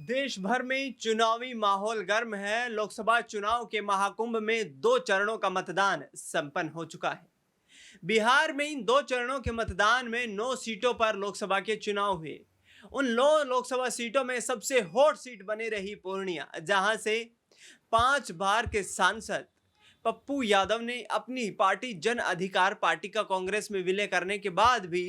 देश भर में चुनावी माहौल गर्म है। लोकसभा चुनाव के महाकुंभ में 2 चरणों का मतदान संपन्न हो चुका है। बिहार में इन 2 चरणों के मतदान में 9 सीटों पर लोकसभा के चुनाव हुए। उन 9 लोकसभा सीटों में सबसे हॉट सीट बनी रही पूर्णिया, जहां से 5 बार के सांसद पप्पू यादव ने अपनी पार्टी जन अधिकार पार्टी का कांग्रेस में विलय करने के बाद भी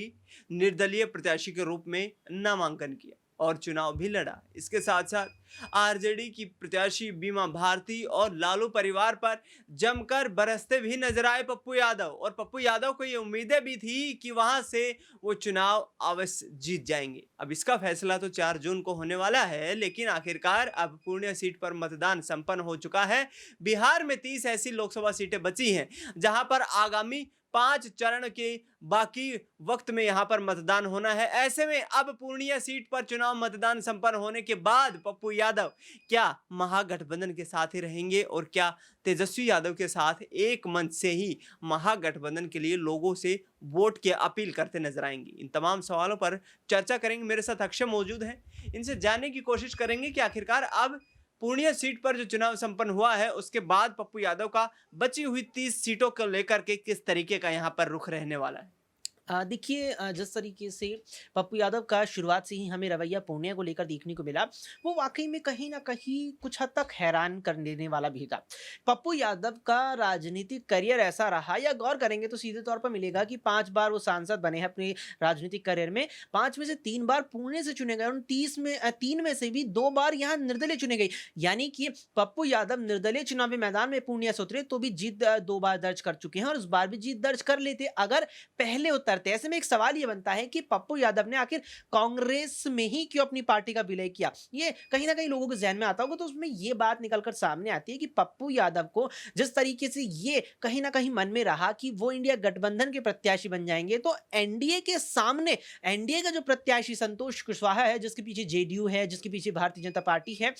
निर्दलीय प्रत्याशी के रूप में नामांकन किया और चुनाव भी लड़ा। इसके साथ साथ आरजेडी की प्रत्याशी बीमा भारती और लालू परिवार पर जमकर बरसते भी नजर आए पप्पू यादव, और पप्पू यादव को ये उम्मीदें भी थी कि वहां से वो चुनाव अवश्य जीत जाएंगे। अब इसका फैसला तो 4 जून को होने वाला है, लेकिन आखिरकार अब पूर्णिया सीट पर मतदान संपन्न हो चुका है। बिहार में 30 ऐसी लोकसभा सीटें बची हैं जहां पर आगामी 5 चरण के बाकी वक्त में यहां पर मतदान होना है। ऐसे में अब पूर्णिया सीट पर चुनाव मतदान संपन्न होने के बाद पप्पू यादव क्या महागठबंधन के साथ ही रहेंगे और क्या तेजस्वी यादव के साथ एक मंच से ही महागठबंधन के लिए लोगों से वोट की अपील करते नजर आएंगे? इन तमाम सवालों पर चर्चा करेंगे। मेरे साथ अक्षय मौजूद हैं, इनसे जानने की कोशिश करेंगे कि आखिरकार अब पूर्णिया सीट पर जो चुनाव संपन्न हुआ है उसके बाद पप्पू यादव का बची हुई 30 सीटों को लेकर के किस तरीके का यहाँ पर रुख रहने वाला है। देखिए, जिस तरीके से पप्पू यादव का शुरुआत से ही हमें रवैया पूर्णिया को लेकर देखने को मिला, वो वाकई में कहीं न कहीं कुछ हद तक हैरान कर देने वाला भी था। पप्पू यादव का राजनीतिक करियर ऐसा रहा, या गौर करेंगे तो सीधे तौर पर मिलेगा कि 5 बार वो सांसद बने हैं अपने राजनीतिक करियर में। 5 में से 3 बार पुणे से चुने गए और 3 में से भी 2 बार यहाँ निर्दलीय चुने गए। यानी कि पप्पू यादव निर्दलीय चुनावी मैदान में पूर्णिया से उतरे तो भी जीत 2 बार दर्ज कर चुके हैं और इस बार भी जीत दर्ज कर लेते अगर पहले उतरते। ऐसे में एक सवाल यह बनता है कि पप्पू यादव ने आखिर कांग्रेस में ही क्यों अपनी पार्टी का विलय किया? ये कहीं ना कहीं लोगों के जहन में आता होगा, तो उसमें यह बात निकलकर सामने आती है कि पप्पू यादव को जिस तरीके से ये कहीं ना कहीं मन में रहा कि वो इंडिया गठबंधन के प्रत्याशी बन जाएंगे, तो एनडीए के सामने एनडीए का जो प्रत्याशी संतोष कुशवाहा है, जिसके पीछे जेडीयू है, जिसके पीछे भारतीय जनता पार्टी है,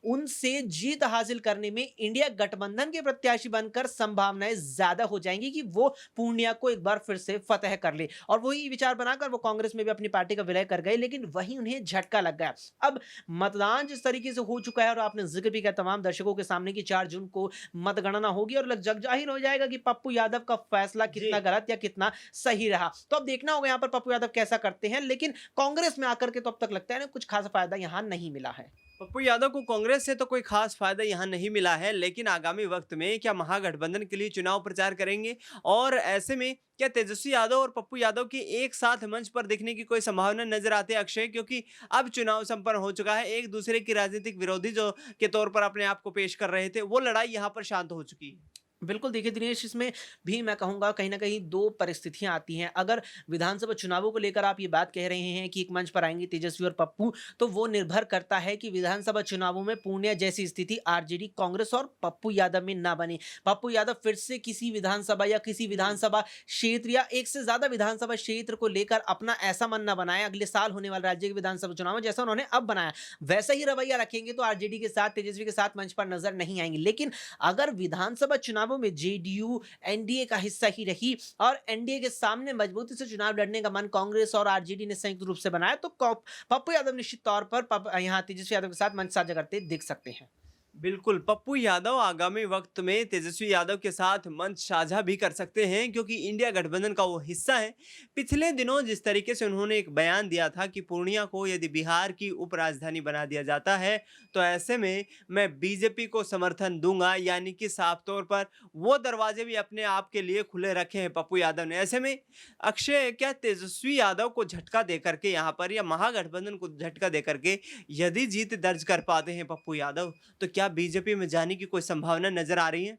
उनसे जीत हासिल करने में इंडिया गठबंधन के प्रत्याशी बनकर संभावनाएं ज्यादा हो जाएंगी कि वो पूर्णिया को एक बार फिर से फतह कर ले। और वही विचार बनाकर वो कांग्रेस में भी अपनी पार्टी का विलय कर गए, लेकिन वही उन्हें झटका लग गया। अब मतदान जिस तरीके से हो चुका है और आपने जिक्र भी किया तमाम दर्शकों के सामने कि 4 जून को मतगणना होगी और जग जाहिर हो जाएगा कि पप्पू यादव का फैसला कितना गलत या कितना सही रहा। तो अब देखना होगा यहाँ पर पप्पू यादव कैसा करते हैं, लेकिन कांग्रेस में आकर के तो अब तक लगता है ना कुछ खासा फायदा यहाँ नहीं मिला है। पप्पू यादव को कांग्रेस से तो कोई खास फायदा यहां नहीं मिला है, लेकिन आगामी वक्त में क्या महागठबंधन के लिए चुनाव प्रचार करेंगे? और ऐसे में क्या तेजस्वी यादव और पप्पू यादव के एक साथ मंच पर दिखने की कोई संभावना नजर आती है अक्षय? क्योंकि अब चुनाव संपन्न हो चुका है, एक दूसरे की राजनीतिक विरोधी जो के तौर पर अपने आप को पेश कर रहे थे, वो लड़ाई यहाँ पर शांत हो चुकी है। बिल्कुल, देखिए दिनेश, इसमें भी मैं कहूँगा कहीं न कहीं 2 परिस्थितियाँ आती हैं। अगर विधानसभा चुनावों को लेकर आप ये बात कह रहे हैं कि एक मंच पर आएँगे तेजस्वी और पप्पू, तो वो निर्भर करता है कि विधानसभा चुनावों में पूर्णिया जैसी स्थिति आरजेडी, कांग्रेस और पप्पू यादव में ना बने। पप्पू यादव फिर से किसी विधानसभा या किसी विधानसभा क्षेत्र या एक से ज़्यादा विधानसभा क्षेत्र को लेकर अपना ऐसा मन ना बनाएँ अगले साल होने वाले राज्य के विधानसभा चुनाव में, जैसा उन्होंने अब बनाया। वैसा ही रवैया रखेंगे तो आरजेडी के साथ, तेजस्वी के साथ मंच पर नज़र नहीं आएँगे। लेकिन अगर विधानसभा चुनावों में जेडीयू एनडीए का हिस्सा ही रही और एनडीए के सामने मजबूती से चुनाव लड़ने का मन कांग्रेस और आरजेडी ने संयुक्त रूप से बनाया, तो पप्पू यादव निश्चित तौर पर यहां तेजस्वी यादव के साथ मंच साझा करते दिख सकते हैं। बिल्कुल, पप्पू यादव आगामी वक्त में तेजस्वी यादव के साथ मंच साझा भी कर सकते हैं, क्योंकि इंडिया गठबंधन का वो हिस्सा है। पिछले दिनों जिस तरीके से उन्होंने एक बयान दिया था कि पूर्णिया को यदि बिहार की उपराजधानी बना दिया जाता है तो ऐसे में मैं बीजेपी को समर्थन दूंगा, यानी कि साफ तौर पर वो दरवाजे भी अपने आप के लिए खुले रखे हैं पप्पू यादव ने। ऐसे में अक्षय, क्या तेजस्वी यादव को झटका देकर के यहाँ पर या महागठबंधन को झटका देकर के यदि जीत दर्ज कर पाते हैं पप्पू यादव, तो क्या बीजेपी में जाने की कोई संभावना नजर आ रही है?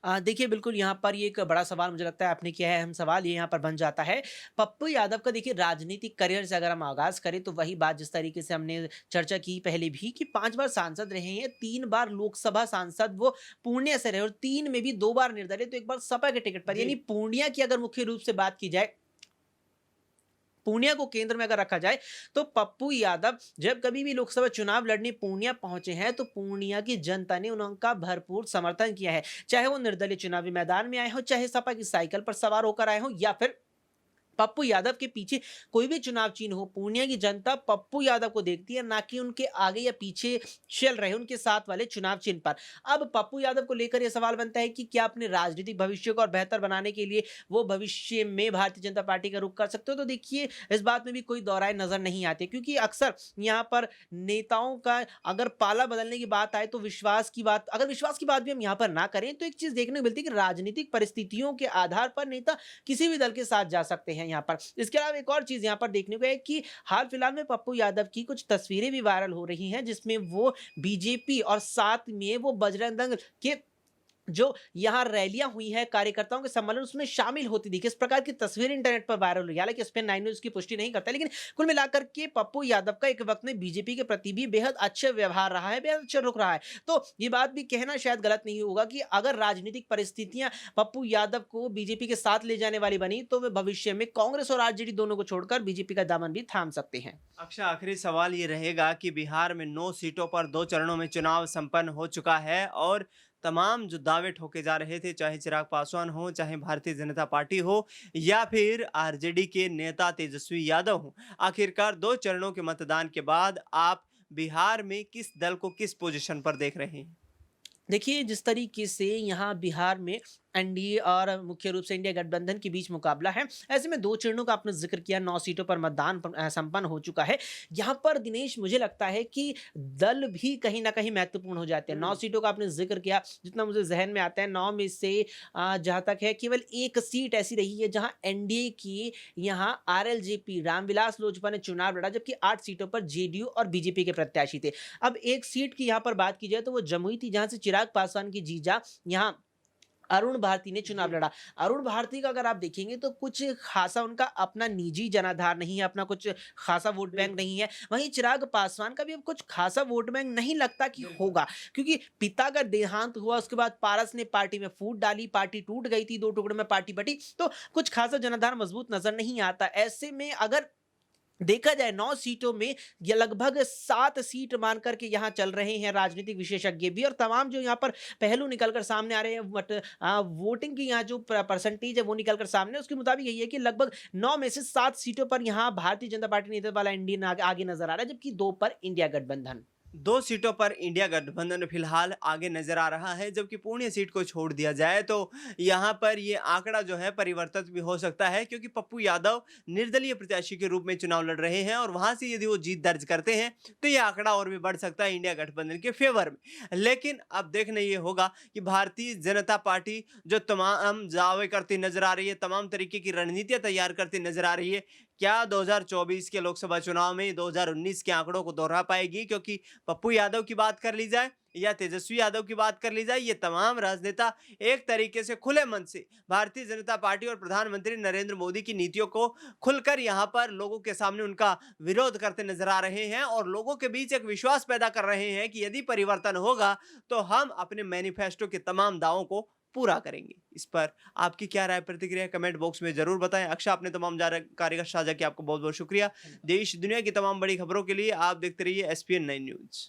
देखिए, बिल्कुल यहाँ पर ये एक बड़ा सवाल मुझे लगता है आपने किया है, अहम सवाल ये यहाँ पर बन जाता है। पप्पू यादव का देखिए राजनीतिक करियर से अगर हम आगाज़ करें तो वही बात जिस तरीके से हमने चर्चा की पहले भी कि 5 बार सांसद रहे हैं, 3 बार लोकसभा सांसद वो पूर्णिया से रहे और 3 में भी 2 बार निर्दलीय, तो एक बार सपा के टिकट पर। यानी पूर्णिया की अगर मुख्य रूप से बात की जाए, पूर्णिया को केंद्र में अगर रखा जाए, तो पप्पू यादव जब कभी भी लोकसभा चुनाव लड़ने पूर्णिया पहुंचे हैं तो पूर्णिया की जनता ने उनका भरपूर समर्थन किया है, चाहे वो निर्दलीय चुनावी मैदान में आए हो, चाहे सपा की साइकिल पर सवार होकर आए हो, या फिर पप्पू यादव के पीछे कोई भी चुनाव चिन्ह हो, पूर्णिया की जनता पप्पू यादव को देखती है, ना कि उनके आगे या पीछे चल रहे उनके साथ वाले चुनाव चिन्ह पर। अब पप्पू यादव को लेकर यह सवाल बनता है कि क्या अपने राजनीतिक भविष्य को और बेहतर बनाने के लिए वो भविष्य में भारतीय जनता पार्टी का रुख कर सकते हो? तो देखिए, इस बात में भी कोई दोहराए नजर नहीं आती, क्योंकि अक्सर यहाँ पर नेताओं का अगर पाला बदलने की बात आए तो विश्वास की बात भी हम यहाँ पर ना करें, तो एक चीज देखने को मिलती है कि राजनीतिक परिस्थितियों के आधार पर नेता किसी भी दल के साथ जा सकते हैं यहाँ पर। इसके अलावा एक और चीज़ यहाँ पर देखने को है कि हाल फिलहाल में पप्पू यादव की कुछ तस्वीरें भी वायरल हो रही हैं, जिसमें वो बीजेपी और साथ में वो बजरंग दल के जो यहाँ रैलियां हुई है, कार्यकर्ताओं के सम्मेलन, उसमें शामिल होती दिखी। इस प्रकार की तस्वीर इंटरनेट पर वायरल हुई। हालांकि इस पे 9 न्यूज़ की पुष्टि नहीं करता, लेकिन कुल मिलाकर के पप्पू यादव का एक वक्त में बीजेपी के प्रति भी बेहद अच्छा व्यवहार रहा है, बेहद अच्छा रुख रहा है। तो ये बात भी कहना शायद गलत नहीं होगा कि अगर राजनीतिक परिस्थितियां पप्पू यादव को बीजेपी के साथ ले जाने वाली बनी, तो वे भविष्य में कांग्रेस और आरजेडी दोनों को छोड़कर बीजेपी का दामन भी थाम सकते हैं। अक्षय, आखिरी सवाल ये रहेगा कि बिहार में 9 सीटों पर 2 चरणों में चुनाव संपन्न हो चुका है और तमाम जो दावे ठोके जा रहे थे, चाहे चिराग पासवान हो, चाहे भारतीय जनता पार्टी हो या फिर आरजेडी के नेता तेजस्वी यादव हो, आखिरकार 2 चरणों के मतदान के बाद आप बिहार में किस दल को किस पोजीशन पर देख रहे हैं? देखिए, जिस तरीके से यहाँ बिहार में एनडीए और मुख्य रूप से इंडिया गठबंधन के बीच मुकाबला है, ऐसे में 2 चरणों का आपने ज़िक्र किया, 9 सीटों पर मतदान संपन्न हो चुका है। यहाँ पर दिनेश, मुझे लगता है कि दल भी कहीं न कहीं महत्वपूर्ण हो जाते हैं। 9 सीटों का आपने ज़िक्र किया, जितना मुझे ज़हन में आता है 9 में से जहाँ तक है केवल 1 सीट ऐसी रही है जहाँ एनडीए की यहाँ आरएलजेपी रामविलास लोजपा ने चुनाव लड़ा, जबकि 8 सीटों पर जेडीयू और बीजेपी के प्रत्याशी थे। अब 1 सीट की यहाँ पर बात की जाए तो वो जमुई थी, जहाँ से चिराग पासवान की जीजा यहाँ अरुण भारती ने चुनाव लड़ा। अरुण भारती का अगर आप देखेंगे तो कुछ खासा उनका अपना निजी जनाधार नहीं है, अपना कुछ खासा वोट बैंक नहीं है। वहीं चिराग पासवान का भी अब कुछ खासा वोट बैंक नहीं लगता कि होगा, क्योंकि पिता का देहांत हुआ, उसके बाद पारस ने पार्टी में फूट डाली, पार्टी टूट गई थी, 2 टुकड़ों में पार्टी बटी, तो कुछ खासा जनाधार मजबूत नजर नहीं आता। ऐसे में अगर देखा जाए 9 सीटों में ये लगभग 7 सीट मान करके यहाँ चल रहे हैं राजनीतिक विशेषज्ञ भी, और तमाम जो यहाँ पर पहलू निकलकर सामने आ रहे हैं, बट वोटिंग की यहाँ जो परसेंटेज है वो निकलकर सामने, उसके मुताबिक यही है कि लगभग 9 में से 7 सीटों पर यहाँ भारतीय जनता पार्टी नेतृत्व वाला इंडियन आगे नजर आ रहा है, जबकि 2 पर इंडिया गठबंधन। 2 सीटों पर इंडिया गठबंधन फिलहाल आगे नजर आ रहा है, जबकि पूर्णिया सीट को छोड़ दिया जाए तो यहाँ पर ये आंकड़ा जो है परिवर्तित भी हो सकता है, क्योंकि पप्पू यादव निर्दलीय प्रत्याशी के रूप में चुनाव लड़ रहे हैं और वहां से यदि वो जीत दर्ज करते हैं तो ये आंकड़ा और भी बढ़ सकता है इंडिया गठबंधन के फेवर में। लेकिन अब देखना ये होगा कि भारतीय जनता पार्टी जो तमाम दावे करती नजर आ रही है, तमाम तरीके की रणनीतियां तैयार करती नजर आ रही है, क्या 2024 के लोकसभा चुनाव में 2019 के आंकड़ों को दोहरा पाएगी? क्योंकि पप्पू यादव की बात कर ली जाए या तेजस्वी यादव की बात कर ली जाए, ये तमाम राजनेता एक तरीके से खुले मन से भारतीय जनता पार्टी और प्रधानमंत्री नरेंद्र मोदी की नीतियों को खुलकर यहाँ पर लोगों के सामने उनका विरोध करते नजर आ रहे हैं और लोगों के बीच एक विश्वास पैदा कर रहे हैं कि यदि परिवर्तन होगा तो हम अपने मैनिफेस्टो के तमाम दावों को पूरा करेंगे। इस पर आपकी क्या राय प्रतिक्रिया कमेंट बॉक्स में जरूर बताएं। अक्षय, आपने तमाम जानकारी का साझा किया, आपको बहुत बहुत शुक्रिया। देश दुनिया की तमाम बड़ी खबरों के लिए आप देखते रहिए SPN 9 न्यूज।